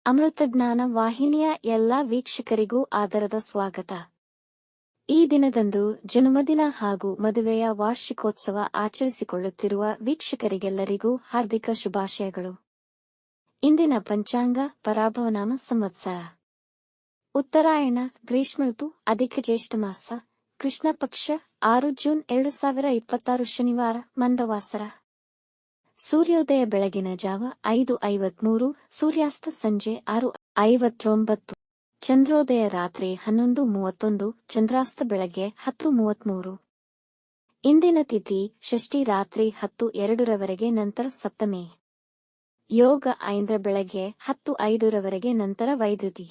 ಅಮೃತಜ್ಞಾನ ವಾಹಿನಿಯ ಎಲ್ಲಾ ವೀಕ್ಷಕರಿಗೂ ಆದರದ ಸ್ವಾಗತ. ಈ ದಿನದಂದು ಜನ್ಮದಿನ ಹಾಗೂ ಮದುವೆಯ ವಾರ್ಷಿಕೋತ್ಸವ ಆಚರಿಸಿಕೊಳ್ಳುತ್ತಿರುವ ವೀಕ್ಷಕರಿಗೆಲ್ಲರಿಗೂ ಹಾರ್ದಿಕ ಶುಭಾಶಯಗಳು. ಇಂದಿನ ಪಂಚಾಂಗ ಪರಾಭವನಾಮ ಸಂವತ್ಸರ ಉತ್ತರಾಯಣ ಗ್ರೀಷ್ಮ ಋತು ಅಧಿಕ ಜ್ಯೇಷ್ಠ ಮಾಸ ಕೃಷ್ಣ ಪಕ್ಷ 6 ಜೂನ್ 2026 ಶನಿವಾರ ಮಂದವಾಸರ. ಸೂರ್ಯೋದಯ ಬೆಳಗಿನ ಜಾವ 5:53, ಸೂರ್ಯಾಸ್ತ ಸಂಜೆ 6:59, ಚಂದ್ರೋದಯ ರಾತ್ರಿ 11:31, ಚಂದ್ರಾಸ್ತ ಬೆಳಗ್ಗೆ 10:33. ಇಂದಿನ ತಿಥಿ ಷಷ್ಠಿ ರಾತ್ರಿ 10:02 ನಂತರ ಸಪ್ತಮಿ. ಯೋಗ ಐಂದ್ರ ಬೆಳಗ್ಗೆ 10:05 ನಂತರ ವೈದ್ಯುತಿ.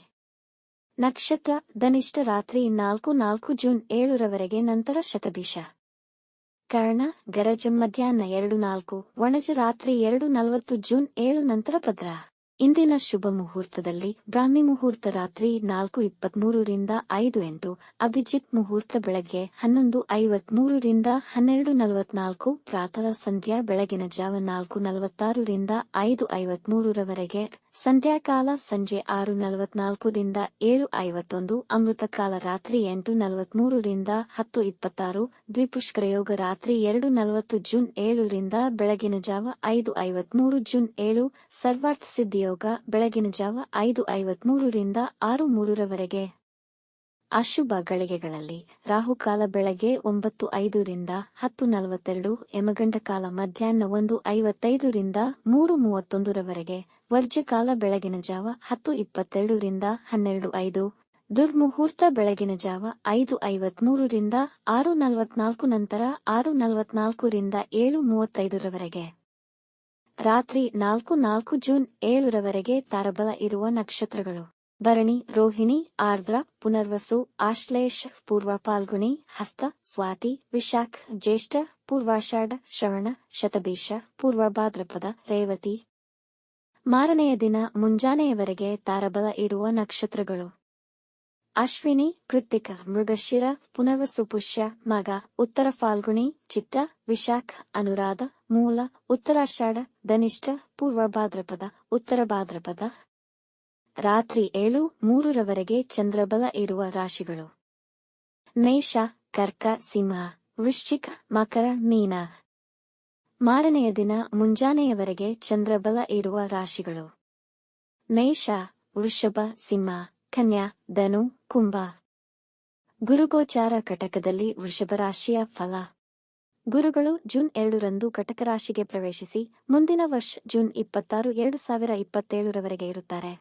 ನಕ್ಷತ್ರ ಧನಿಷ್ಠ ರಾತ್ರಿ 4:04 ಜೂನ್ 7 ನಂತರ ಶತಭಿಷ. ಕರ್ಣ ಗರಜ ಮಧ್ಯಾಹ್ನ 2:04, ವಣಜ ರಾತ್ರಿ 2:40 ಜೂನ್ 7 ನಂತರ ಭದ್ರ. ಇಂದಿನ ಶುಭ ಮುಹೂರ್ತದಲ್ಲಿ ಬ್ರಾಹ್ಮಿ ಮುಹೂರ್ತ ರಾತ್ರಿ 4:23 ರಿಂದ 5:08, ಅಭಿಜಿತ್ ಮುಹೂರ್ತ ಬೆಳಗ್ಗೆ 11:53 ರಿಂದ 12:44, ಪ್ರಾತಃ ಸಂಧ್ಯಾ ಬೆಳಗಿನ ಜಾವ 4:46 ರಿಂದ 5:53 ಸಂಧ್ಯಾಕಾಲ ಸಂಜೆ 6:44 ರಿಂದ 7:51, ಅಮೃತಕಾಲ ರಾತ್ರಿ 8:43 ರಿಂದ 10:26, ದ್ವಿಪುಷ್ಕರಯೋಗ ರಾತ್ರಿ 2:40 ಜೂನ್ 7 ರಿಂದ ಬೆಳಗಿನ ಜಾವ 5:53 ಜೂನ್ 7, ಸರ್ವಾರ್ಥ ಸಿದ್ಧಿಯೋಗ ಬೆಳಗಿನ ಜಾವ 5:53 ರಿಂದ 6:03. ಅಶುಭ ಗಳಿಗೆಗಳಲ್ಲಿ ರಾಹುಕಾಲ ಬೆಳಗ್ಗೆ 9:05 ರಿಂದ 10:42, ಯಮಗಂಡ ಕಾಲ ಮಧ್ಯಾಹ್ನ 1:55 ರಿಂದ 3:31, ವರ್ಜ್ಯಕಾಲ ಬೆಳಗಿನ ಜಾವ 10:22 ರಿಂದ 12:05, ದುರ್ಮುಹೂರ್ತ ಬೆಳಗಿನ ಜಾವ 5:53 ರಿಂದ 6:44 ನಂತರ 6:44 ರಿಂದ 7:35. ರಾತ್ರಿ 4:04 ಜೂನ್ 7 ತಾರಬಲ ಇರುವ ನಕ್ಷತ್ರಗಳು: ಭರಣಿ, ರೋಹಿಣಿ, ಆರ್ದ್ರ, ಪುನರ್ವಸು, ಆಶ್ಲೇಷ, ಪೂರ್ವ ಫಾಲ್ಗುಣಿ, ಹಸ್ತ, ಸ್ವಾತಿ, ವಿಶಾಖ, ಜ್ಯೇಷ್ಠ, ಪೂರ್ವಾಷಾಢ, ಶ್ರವಣ, ಶತಭಿಷ, ಪೂರ್ವ ಭಾದ್ರಪದ, ರೇವತಿ. ಮಾರನೆಯ ದಿನ ಮುಂಜಾನೆಯವರೆಗೆ ತಾರಬಲ ಇರುವ ನಕ್ಷತ್ರಗಳು: ಅಶ್ವಿನಿ, ಕೃತ್ತಿಕ, ಮೃಗಶಿರ, ಪುನರ್ವಸು, ಪುಷ್ಯ, ಮಗ, ಉತ್ತರ ಫಾಲ್ಗುಣಿ, ಚಿತ್ತ, ವಿಶಾಖ, ಅನುರಾಧ, ಮೂಲ, ಉತ್ತರಾಷಾಢ, ಧನಿಷ್ಠ, ಪೂರ್ವ ಭಾದ್ರಪದ, ಉತ್ತರ ಭಾದ್ರಪದ. ರಾತ್ರಿ 7:03 ಚಂದ್ರಬಲ ಇರುವ ರಾಶಿಗಳು: ಮೇಷ, ಕರ್ಕ, ಸಿಂಹ, ವೃಶ್ಚಿಕ, ಮಕರ, ಮೀನ. ಮಾರನೆಯ ದಿನ ಮುಂಜಾನೆಯವರೆಗೆ ಚಂದ್ರಬಲ ಇರುವ ರಾಶಿಗಳು: ಮೇಷ, ವೃಷಭ, ಸಿಂಹ, ಕನ್ಯಾ, ಧನು, ಕುಂಭ. ಗುರುಗೋಚಾರ ಕಟಕದಲ್ಲಿ ವೃಷಭ ರಾಶಿಯ ಫಲ. ಗುರುಗಳು ಜೂನ್ 2 ರಂದು ಕಟಕ ರಾಶಿಗೆ ಪ್ರವೇಶಿಸಿ ಮುಂದಿನ ವರ್ಷ ಜೂನ್ 26, 2027 ಇರುತ್ತಾರೆ.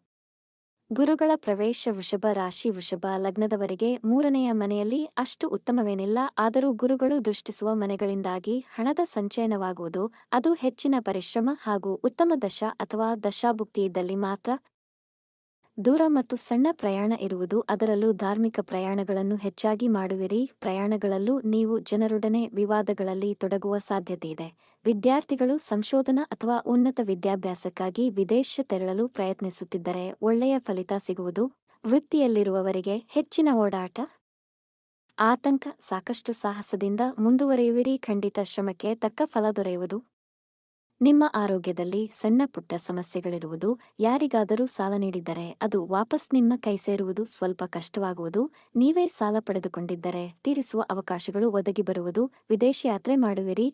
ಗುರುಗಳ ಪ್ರವೇಶ ವೃಷಭ ರಾಶಿ ವೃಷಭ ಲಗ್ನದವರಿಗೆ 3ನೆಯ ಮನೆಯಲ್ಲಿ ಅಷ್ಟು ಉತ್ತಮವೇನಿಲ್ಲ. ಆದರೂ ಗುರುಗಳು ದೃಷ್ಟಿಸುವ ಮನೆಗಳಿಂದಾಗಿ ಹಣದ ಸಂಚಯನವಾಗುವುದು, ಅದು ಹೆಚ್ಚಿನ ಪರಿಶ್ರಮ ಹಾಗೂ ಉತ್ತಮ ದಶಾ ಅಥವಾ ದಶಾಭುಕ್ತಿ ಇದ್ದಲ್ಲಿ ಮಾತ್ರ. ದೂರ ಮತ್ತು ಸಣ್ಣ ಪ್ರಯಾಣ ಇರುವುದು, ಅದರಲ್ಲೂ ಧಾರ್ಮಿಕ ಪ್ರಯಾಣಗಳನ್ನು ಹೆಚ್ಚಾಗಿ ಮಾಡುವಿರಿ. ಪ್ರಯಾಣಗಳಲ್ಲೂ ನೀವು ಜನರೊಡನೆ ವಿವಾದಗಳಲ್ಲಿ ತೊಡಗುವ ಸಾಧ್ಯತೆಯಿದೆ. ವಿದ್ಯಾರ್ಥಿಗಳು ಸಂಶೋಧನಾ ಅಥವಾ ಉನ್ನತ ವಿದ್ಯಾಭ್ಯಾಸಕ್ಕಾಗಿ ವಿದೇಶ ತೆರಳಲು ಪ್ರಯತ್ನಿಸುತ್ತಿದ್ದರೆ ಒಳ್ಳೆಯ ಫಲಿತ ಸಿಗುವುದು. ವೃತ್ತಿಯಲ್ಲಿರುವವರಿಗೆ ಹೆಚ್ಚಿನ ಓಡಾಟ, ಆತಂಕ, ಸಾಕಷ್ಟು ಸಾಹಸದಿಂದ ಮುಂದುವರಿಯುವಿರಿ. ಖಂಡಿತ ಶ್ರಮಕ್ಕೆ ತಕ್ಕ ಫಲ ದೊರೆಯುವುದು. ನಿಮ್ಮ ಆರೋಗ್ಯದಲ್ಲಿ ಸಣ್ಣ ಪುಟ್ಟ ಸಮಸ್ಯೆಗಳಿರುವುದು. ಯಾರಿಗಾದರೂ ಸಾಲ ನೀಡಿದ್ದರೆ ಅದು ವಾಪಸ್ ನಿಮ್ಮ ಕೈ ಸೇರುವುದು ಸ್ವಲ್ಪ ಕಷ್ಟವಾಗುವುದು. ನೀವೇ ಸಾಲ ಪಡೆದುಕೊಂಡಿದ್ದರೆ ತೀರಿಸುವ ಅವಕಾಶಗಳು ಒದಗಿ ಬರುವುದು. ವಿದೇಶಯಾತ್ರೆ ಮಾಡುವಿರಿ.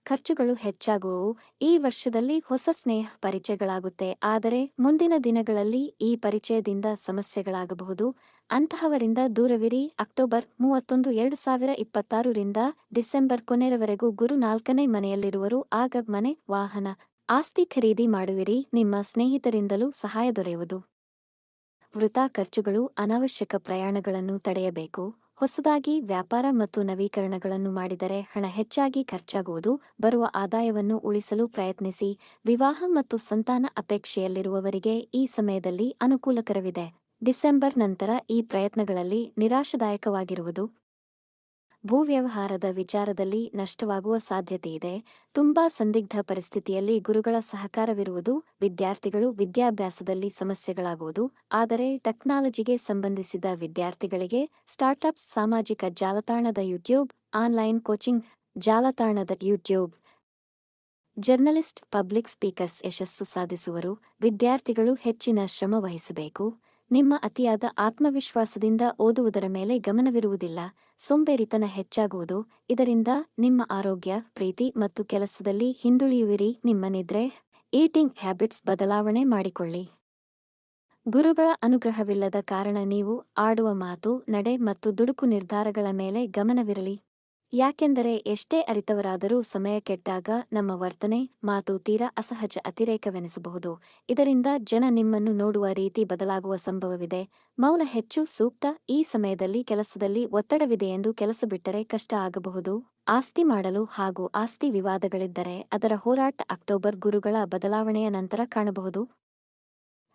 ಖರ್ಚುಗಳು ಹೆಚ್ಚಾಗುವವು. ಈ ವರ್ಷದಲ್ಲಿ ಹೊಸ ಸ್ನೇಹ ಪರಿಚಯಗಳಾಗುತ್ತೆ, ಆದರೆ ಮುಂದಿನ ದಿನಗಳಲ್ಲಿ ಈ ಪರಿಚಯದಿಂದ ಸಮಸ್ಯೆಗಳಾಗಬಹುದು. ಅಂತಹವರಿಂದ ದೂರವಿರಿ. ಅಕ್ಟೋಬರ್ 31, 2026 ರಿಂದ ಡಿಸೆಂಬರ್ ಕೊನೆಯವರೆಗೂ ಗುರು 4ನೇ ಮನೆಯಲ್ಲಿರುವರು. ಆಗ ಮನೆ, ವಾಹನ, ಆಸ್ತಿ ಖರೀದಿ ಮಾಡುವಿರಿ. ನಿಮ್ಮ ಸ್ನೇಹಿತರಿಂದಲೂ ಸಹಾಯ ದೊರೆಯುವುದು. ವೃಥಾ ಖರ್ಚುಗಳು, ಅನಾವಶ್ಯಕ ಪ್ರಯಾಣಗಳನ್ನು ತಡೆಯಬೇಕು. ಹೊಸದಾಗಿ ವ್ಯಾಪಾರ ಮತ್ತು ನವೀಕರಣಗಳನ್ನು ಮಾಡಿದರೆ ಹಣ ಹೆಚ್ಚಾಗಿ ಖರ್ಚಾಗುವುದು. ಬರುವ ಆದಾಯವನ್ನು ಉಳಿಸಲು ಪ್ರಯತ್ನಿಸಿ. ವಿವಾಹ ಮತ್ತು ಸಂತಾನ ಅಪೇಕ್ಷೆಯಲ್ಲಿರುವವರಿಗೆ ಈ ಸಮಯದಲ್ಲಿ ಅನುಕೂಲಕರವಿದೆ. ಡಿಸೆಂಬರ್ ನಂತರ ಈ ಪ್ರಯತ್ನಗಳಲ್ಲಿ ನಿರಾಶಾದಾಯಕವಾಗಿರುವುದು. ಭೂವ್ಯವಹಾರದ ವಿಚಾರದಲ್ಲಿ ನಷ್ಟವಾಗುವ ಸಾಧ್ಯತೆಯಿದೆ. ತುಂಬಾ ಸಂದಿಗ್ಧ ಪರಿಸ್ಥಿತಿಯಲ್ಲಿ ಗುರುಗಳ ಸಹಕಾರವಿರುವುದು. ವಿದ್ಯಾರ್ಥಿಗಳು ವಿದ್ಯಾಭ್ಯಾಸದಲ್ಲಿ ಸಮಸ್ಯೆಗಳಾಗುವುದು. ಆದರೆ ಟೆಕ್ನಾಲಜಿಗೆ ಸಂಬಂಧಿಸಿದ ವಿದ್ಯಾರ್ಥಿಗಳಿಗೆ ಸ್ಟಾರ್ಟ್ಅಪ್ಸ್, ಸಾಮಾಜಿಕ ಜಾಲತಾಣದ ಯೂಟ್ಯೂಬ್, ಆನ್ಲೈನ್ ಕೋಚಿಂಗ್ ಜಾಲತಾಣದ ಯೂಟ್ಯೂಬ್ ಜರ್ನಲಿಸ್ಟ್, ಪಬ್ಲಿಕ್ ಸ್ಪೀಕರ್ಸ್ ಯಶಸ್ಸು ಸಾಧಿಸುವರು. ವಿದ್ಯಾರ್ಥಿಗಳು ಹೆಚ್ಚಿನ ಶ್ರಮ ವಹಿಸಬೇಕು. ನಿಮ್ಮ ಅತಿಯಾದ ಆತ್ಮವಿಶ್ವಾಸದಿಂದ ಓದುವುದರ ಮೇಲೆ ಗಮನವಿರುವುದಿಲ್ಲ. ಸೋಂಬೇರಿತನ ಹೆಚ್ಚಾಗುವುದು. ಇದರಿಂದ ನಿಮ್ಮ ಆರೋಗ್ಯ, ಪ್ರೀತಿ ಮತ್ತು ಕೆಲಸದಲ್ಲಿ ಹಿಂದುಳಿಯುವಿರಿ. ನಿಮ್ಮ ನಿದ್ರೆ, ಈಟಿಂಗ್ ಹ್ಯಾಬಿಟ್ಸ್ ಬದಲಾವಣೆ ಮಾಡಿಕೊಳ್ಳಿ. ಗುರುಗಳ ಅನುಗ್ರಹವಿಲ್ಲದ ಕಾರಣ ನೀವು ಆಡುವ ಮಾತು, ನಡೆ ಮತ್ತು ದುಡುಕು ನಿರ್ಧಾರಗಳ ಮೇಲೆ ಗಮನವಿರಲಿ. ಯಾಕೆಂದರೆ ಎಷ್ಟೇ ಅರಿತವರಾದರೂ ಸಮಯ ಕೆಟ್ಟಾಗ ನಮ್ಮ ವರ್ತನೆ, ಮಾತು ತೀರಾ ಅಸಹಜ ಅತಿರೇಕವೆನಿಸಬಹುದು. ಇದರಿಂದ ಜನ ನಿಮ್ಮನ್ನು ನೋಡುವ ರೀತಿ ಬದಲಾಗುವ ಸಂಭವವಿದೆ. ಮೌನ ಹೆಚ್ಚು ಸೂಕ್ತ. ಈ ಸಮಯದಲ್ಲಿ ಕೆಲಸದಲ್ಲಿ ಒತ್ತಡವಿದೆಯೆಂದು ಕೆಲಸ ಬಿಟ್ಟರೆ ಕಷ್ಟ ಆಗಬಹುದು. ಆಸ್ತಿ ಮಾಡಲು ಹಾಗೂ ಆಸ್ತಿ ವಿವಾದಗಳಿದ್ದರೆ ಅದರ ಹೋರಾಟ ಅಕ್ಟೋಬರ್ ಗುರುಗಳ ಬದಲಾವಣೆಯ ನಂತರ ಕಾಣಬಹುದು.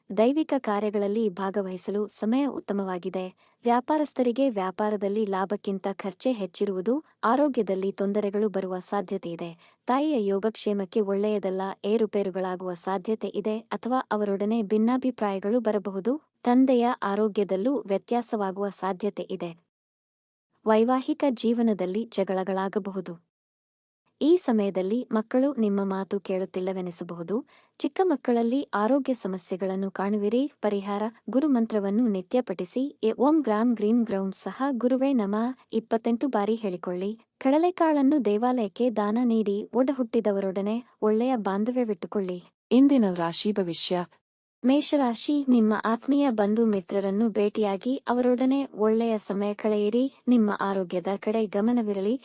ದೈವಿಕ ಕಾರ್ಯಗಳಲ್ಲಿ ಭಾಗವಹಿಸಲು ಸಮಯ ಉತ್ತಮವಾಗಿದೆ. ವ್ಯಾಪಾರಸ್ಥರಿಗೆ ವ್ಯಾಪಾರದಲ್ಲಿ ಲಾಭಕ್ಕಿಂತ ಖರ್ಚೇ ಹೆಚ್ಚಿರುವುದು. ಆರೋಗ್ಯದಲ್ಲಿ ತೊಂದರೆಗಳು ಬರುವ ಸಾಧ್ಯತೆಯಿದೆ. ತಾಯಿಯ ಯೋಗಕ್ಷೇಮಕ್ಕೆ ಒಳ್ಳೆಯದಲ್ಲ. ಏರುಪೇರುಗಳಾಗುವ ಸಾಧ್ಯತೆ ಇದೆ ಅಥವಾ ಅವರೊಡನೆ ಭಿನ್ನಾಭಿಪ್ರಾಯಗಳು ಬರಬಹುದು. ತಂದೆಯ ಆರೋಗ್ಯದಲ್ಲೂ ವ್ಯತ್ಯಾಸವಾಗುವ ಸಾಧ್ಯತೆ ಇದೆ. ವೈವಾಹಿಕ ಜೀವನದಲ್ಲಿ ಜಗಳಗಳಾಗಬಹುದು. ಈ ಸಮಯದಲ್ಲಿ ಮಕ್ಕಳು ನಿಮ್ಮ ಮಾತು ಕೇಳುತ್ತಿಲ್ಲವೆನಿಸಬಹುದು. ಚಿಕ್ಕ ಮಕ್ಕಳಲ್ಲಿ ಆರೋಗ್ಯ ಸಮಸ್ಯೆಗಳನ್ನು ಕಾಣುವಿರಿ. ಪರಿಹಾರ: ಗುರುಮಂತ್ರವನ್ನು ನಿತ್ಯ ಪಠಿಸಿ. ಓಂ ಗ್ರಾಂ ಗ್ರೀಂ ಗ್ರೌಂ ಸಹ ಗುರುವೇ ನಮಃ 28 ಬಾರಿ ಹೇಳಿಕೊಳ್ಳಿ. ಕಡಲೆಕಾಳನ್ನು ದೇವಾಲಯಕ್ಕೆ ದಾನ ನೀಡಿ. ಒಡಹುಟ್ಟಿದವರೊಡನೆ ಒಳ್ಳೆಯ ಬಾಂಧವ್ಯವಿಟ್ಟುಕೊಳ್ಳಿ. ಇಂದಿನ ರಾಶಿ ಭವಿಷ್ಯ. ಮೇಷರಾಶಿ, ನಿಮ್ಮ ಆತ್ಮೀಯ ಬಂಧು ಮಿತ್ರರನ್ನು ಭೇಟಿಯಾಗಿ ಅವರೊಡನೆ ಒಳ್ಳೆಯ ಸಮಯ ಕಳೆಯಿರಿ. ನಿಮ್ಮ ಆರೋಗ್ಯದ ಕಡೆ ಗಮನವಿರಲಿ.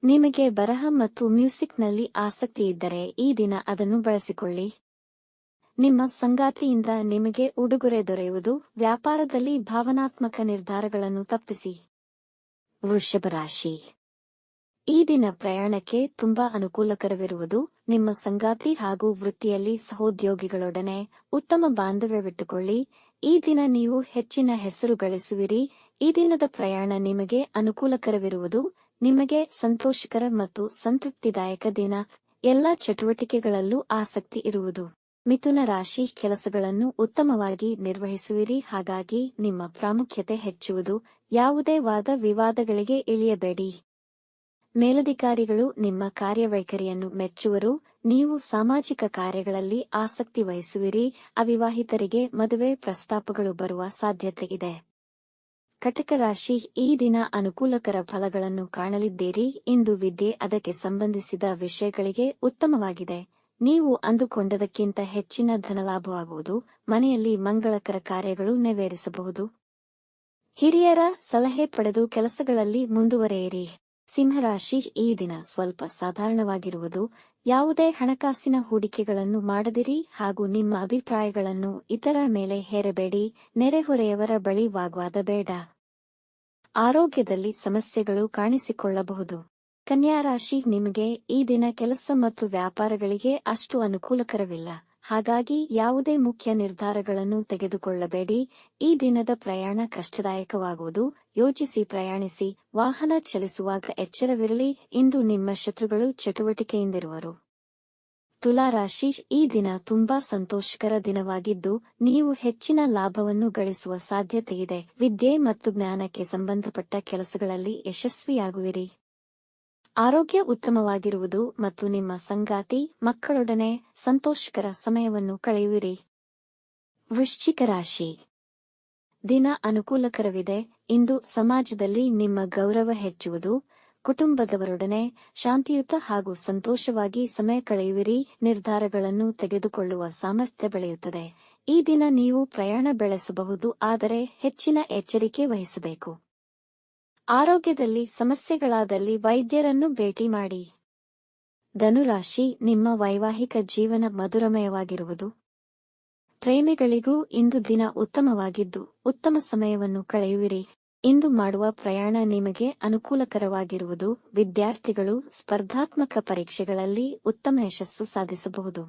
ನಿಮಗೆ ಬರಹ ಮತ್ತು ಮ್ಯೂಸಿಕ್ನಲ್ಲಿ ಆಸಕ್ತಿ ಇದ್ದರೆ ಈ ದಿನ ಅದನ್ನು ಬಳಸಿಕೊಳ್ಳಿ. ನಿಮ್ಮ ಸಂಗಾತಿಯಿಂದ ನಿಮಗೆ ಉಡುಗೊರೆ ದೊರೆಯುವುದು. ವ್ಯಾಪಾರದಲ್ಲಿ ಭಾವನಾತ್ಮಕ ನಿರ್ಧಾರಗಳನ್ನು ತಪ್ಪಿಸಿ. ವೃಷಭ ರಾಶಿ, ಈ ದಿನ ಪ್ರಯಾಣಕ್ಕೆ ತುಂಬಾ ಅನುಕೂಲಕರವಿರುವುದು. ನಿಮ್ಮ ಸಂಗಾತಿ ಹಾಗೂ ವೃತ್ತಿಯಲ್ಲಿ ಸಹೋದ್ಯೋಗಿಗಳೊಡನೆ ಉತ್ತಮ ಬಾಂಧವ್ಯವಿಟ್ಟುಕೊಳ್ಳಿ. ಈ ದಿನ ನೀವು ಹೆಚ್ಚಿನ ಹೆಸರು ಗಳಿಸುವಿರಿ. ಈ ದಿನದ ಪ್ರಯಾಣ ನಿಮಗೆ ಅನುಕೂಲಕರವಿರುವುದು. ನಿಮಗೆ ಸಂತೋಷಕರ ಮತ್ತು ಸಂತೃಪ್ತಿದಾಯಕ ದಿನ. ಎಲ್ಲ ಚಟುವಟಿಕೆಗಳಲ್ಲೂ ಆಸಕ್ತಿ ಇರುವುದು. ಮಿಥುನ ರಾಶಿ, ಕೆಲಸಗಳನ್ನು ಉತ್ತಮವಾಗಿ ನಿರ್ವಹಿಸುವಿರಿ. ಹಾಗಾಗಿ ನಿಮ್ಮ ಪ್ರಾಮುಖ್ಯತೆ ಹೆಚ್ಚುವುದು. ಯಾವುದೇ ವಾದ ವಿವಾದಗಳಿಗೆ ಇಳಿಯಬೇಡಿ. ಮೇಲಧಿಕಾರಿಗಳು ನಿಮ್ಮ ಕಾರ್ಯವೈಖರಿಯನ್ನು ಮೆಚ್ಚುವರು. ನೀವು ಸಾಮಾಜಿಕ ಕಾರ್ಯಗಳಲ್ಲಿ ಆಸಕ್ತಿ ವಹಿಸುವಿರಿ. ಅವಿವಾಹಿತರಿಗೆ ಮದುವೆ ಪ್ರಸ್ತಾಪಗಳು ಬರುವ ಸಾಧ್ಯತೆ ಇದೆ. ಕಟಕ ರಾಶಿ, ಈ ದಿನ ಅನುಕೂಲಕರ ಫಲಗಳನ್ನು ಕಾಣಲಿದ್ದೀರಿ. ಇಂದು ವಿದ್ಯೆ, ಅದಕ್ಕೆ ಸಂಬಂಧಿಸಿದ ವಿಷಯಗಳಿಗೆ ಉತ್ತಮವಾಗಿದೆ. ನೀವು ಅಂದುಕೊಂಡದಕ್ಕಿಂತ ಹೆಚ್ಚಿನ ಧನಲಾಭವಾಗುವುದು. ಮನೆಯಲ್ಲಿ ಮಂಗಳಕರ ಕಾರ್ಯಗಳು ನೆರವೇರಿಸಬಹುದು. ಹಿರಿಯರ ಸಲಹೆ ಪಡೆದು ಕೆಲಸಗಳಲ್ಲಿ ಮುಂದುವರೆಯಿರಿ. ಸಿಂಹರಾಶಿ, ಈ ದಿನ ಸ್ವಲ್ಪ ಸಾಧಾರಣವಾಗಿರುವುದು. ಯಾವುದೇ ಹಣಕಾಸಿನ ಹೂಡಿಕೆಗಳನ್ನು ಮಾಡದಿರಿ ಹಾಗೂ ನಿಮ್ಮ ಅಭಿಪ್ರಾಯಗಳನ್ನು ಇತರರ ಮೇಲೆ ಹೇರಬೇಡಿ. ನೆರೆಹೊರೆಯವರ ಬಳಿ ವಾಗ್ವಾದ ಬೇಡ. ಆರೋಗ್ಯದಲ್ಲಿ ಸಮಸ್ಯೆಗಳು ಕಾಣಿಸಿಕೊಳ್ಳಬಹುದು. ಕನ್ಯಾ ರಾಶಿ, ನಿಮಗೆ ಈ ದಿನ ಕೆಲಸ ಮತ್ತು ವ್ಯಾಪಾರಗಳಿಗೆ ಅಷ್ಟು ಅನುಕೂಲಕರವಿಲ್ಲ. ಹಾಗಾಗಿ ಯಾವುದೇ ಮುಖ್ಯ ನಿರ್ಧಾರಗಳನ್ನು ತೆಗೆದುಕೊಳ್ಳಬೇಡಿ. ಈ ದಿನದ ಪ್ರಯಾಣ ಕಷ್ಟದಾಯಕವಾಗುವುದು. ಯೋಚಿಸಿ ಪ್ರಯಾಣಿಸಿ. ವಾಹನ ಚಲಿಸುವಾಗ ಎಚ್ಚರವಿರಲಿ. ಇಂದು ನಿಮ್ಮ ಶತ್ರುಗಳು ಚಟುವಟಿಕೆಯಿಂದಿರುವರು. ತುಲಾ ರಾಶಿ, ಈ ದಿನ ತುಂಬಾ ಸಂತೋಷಕರ ದಿನವಾಗಿದ್ದು ನೀವು ಹೆಚ್ಚಿನ ಲಾಭವನ್ನು ಗಳಿಸುವ ಸಾಧ್ಯತೆಯಿದೆ. ವಿದ್ಯೆ ಮತ್ತು ಜ್ಞಾನಕ್ಕೆ ಸಂಬಂಧಪಟ್ಟ ಕೆಲಸಗಳಲ್ಲಿ ಯಶಸ್ವಿಯಾಗುವಿರಿ. ಆರೋಗ್ಯ ಉತ್ತಮವಾಗಿರುವುದು ಮತ್ತು ನಿಮ್ಮ ಸಂಗಾತಿ, ಮಕ್ಕಳೊಡನೆ ಸಂತೋಷಕರ ಸಮಯವನ್ನು ಕಳೆಯುವಿರಿ. ವೃಶ್ಚಿಕ ರಾಶಿ, ದಿನ ಅನುಕೂಲಕರವಿದೆ. ಇಂದು ಸಮಾಜದಲ್ಲಿ ನಿಮ್ಮ ಗೌರವ ಹೆಚ್ಚುವುದು. ಕುಟುಂಬದವರೊಡನೆ ಶಾಂತಿಯುತ ಹಾಗೂ ಸಂತೋಷವಾಗಿ ಸಮಯ ಕಳೆಯುವಿರಿ. ನಿರ್ಧಾರಗಳನ್ನು ತೆಗೆದುಕೊಳ್ಳುವ ಸಾಮರ್ಥ್ಯ ಬೆಳೆಯುತ್ತದೆ. ಈ ದಿನ ನೀವು ಪ್ರಯಾಣ ಬೆಳೆಸಬಹುದು, ಆದರೆ ಹೆಚ್ಚಿನ ಎಚ್ಚರಿಕೆ ವಹಿಸಬೇಕು. ಆರೋಗ್ಯದಲ್ಲಿ ಸಮಸ್ಯೆಗಳಾದಲ್ಲಿ ವೈದ್ಯರನ್ನು ಭೇಟಿ ಮಾಡಿ. ಧನುರಾಶಿ, ನಿಮ್ಮ ವೈವಾಹಿಕ ಜೀವನ ಮಧುರಮಯವಾಗಿರುವುದು. ಪ್ರೇಮಿಗಳಿಗೂ ಇಂದು ದಿನ ಉತ್ತಮವಾಗಿದ್ದು ಉತ್ತಮ ಸಮಯವನ್ನು ಕಳೆಯುವಿರಿ. ಇಂದು ಮಾಡುವ ಪ್ರಯಾಣ ನಿಮಗೆ ಅನುಕೂಲಕರವಾಗಿರುವುದು. ವಿದ್ಯಾರ್ಥಿಗಳು ಸ್ಪರ್ಧಾತ್ಮಕ ಪರೀಕ್ಷೆಗಳಲ್ಲಿ ಉತ್ತಮ ಯಶಸ್ಸು ಸಾಧಿಸಬಹುದು.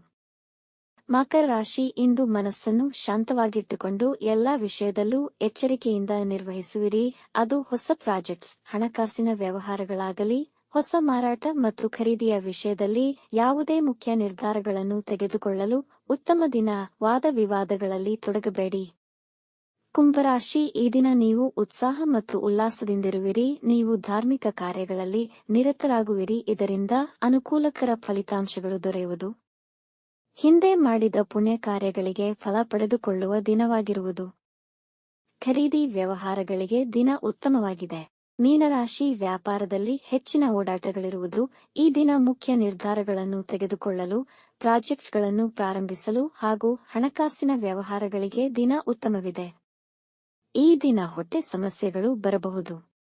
ಮಕರ ರಾಶಿ, ಇಂದು ಮನಸ್ಸನ್ನು ಶಾಂತವಾಗಿಟ್ಟುಕೊಂಡು ಎಲ್ಲಾ ವಿಷಯದಲ್ಲೂ ಎಚ್ಚರಿಕೆಯಿಂದ ನಿರ್ವಹಿಸುವಿರಿ. ಅದು ಹೊಸ ಪ್ರಾಜೆಕ್ಟ್ಸ್, ಹಣಕಾಸಿನ ವ್ಯವಹಾರಗಳಾಗಲಿ, ಹೊಸ ಮಾರಾಟ ಮತ್ತು ಖರೀದಿಯ ವಿಷಯದಲ್ಲಿ ಯಾವುದೇ ಮುಖ್ಯ ನಿರ್ಧಾರಗಳನ್ನು ತೆಗೆದುಕೊಳ್ಳಲು ಉತ್ತಮ ದಿನ. ವಾದ ವಿವಾದಗಳಲ್ಲಿ ತೊಡಗಬೇಡಿ. ಕುಂಭರಾಶಿ, ಈ ದಿನ ನೀವು ಉತ್ಸಾಹ ಮತ್ತು ಉಲ್ಲಾಸದಿಂದಿರುವಿರಿ. ನೀವು ಧಾರ್ಮಿಕ ಕಾರ್ಯಗಳಲ್ಲಿ ನಿರತರಾಗುವಿರಿ. ಇದರಿಂದ ಅನುಕೂಲಕರ ಫಲಿತಾಂಶಗಳು ದೊರೆಯುವುದು. ಹಿಂದೆ ಮಾಡಿದ ಪುಣ್ಯ ಕಾರ್ಯಗಳಿಗೆ ಫಲ ಪಡೆದುಕೊಳ್ಳುವ ದಿನವಾಗಿರುವುದು. ಖರೀದಿ ವ್ಯವಹಾರಗಳಿಗೆ ದಿನ ಉತ್ತಮವಾಗಿದೆ. ಮೀನರಾಶಿ, ವ್ಯಾಪಾರದಲ್ಲಿ ಹೆಚ್ಚಿನ ಓಡಾಟಗಳಿರುವುದು. ಈ ದಿನ ಮುಖ್ಯ ನಿರ್ಧಾರಗಳನ್ನು ತೆಗೆದುಕೊಳ್ಳಲು, ಪ್ರಾಜೆಕ್ಟ್ಗಳನ್ನು ಪ್ರಾರಂಭಿಸಲು ಹಾಗೂ ಹಣಕಾಸಿನ ವ್ಯವಹಾರಗಳಿಗೆ ದಿನ ಉತ್ತಮವಿದೆ. ಈ ದಿನ ಹೊಟ್ಟೆ ಸಮಸ್ಯೆಗಳು ಬರಬಹುದು.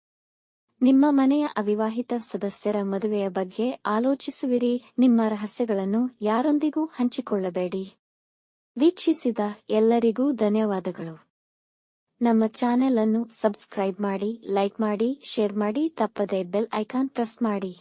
ನಿಮ್ಮ ಮನೆಯ ಅವಿವಾಹಿತ ಸದಸ್ಯರ ಮದುವೆಯ ಬಗ್ಗೆ ಆಲೋಚಿಸುವಿರಿ. ನಿಮ್ಮ ರಹಸ್ಯಗಳನ್ನು ಯಾರೊಂದಿಗೂ ಹಂಚಿಕೊಳ್ಳಬೇಡಿ. ವೀಕ್ಷಿಸಿದ ಎಲ್ಲರಿಗೂ ಧನ್ಯವಾದಗಳು. ನಮ್ಮ ಚಾನೆಲ್ ಅನ್ನು ಸಬ್ಸ್ಕ್ರೈಬ್ ಮಾಡಿ, ಲೈಕ್ ಮಾಡಿ, ಶೇರ್ ಮಾಡಿ, ತಪ್ಪದೇ ಬೆಲ್ ಐಕಾನ್ ಪ್ರೆಸ್ ಮಾಡಿ.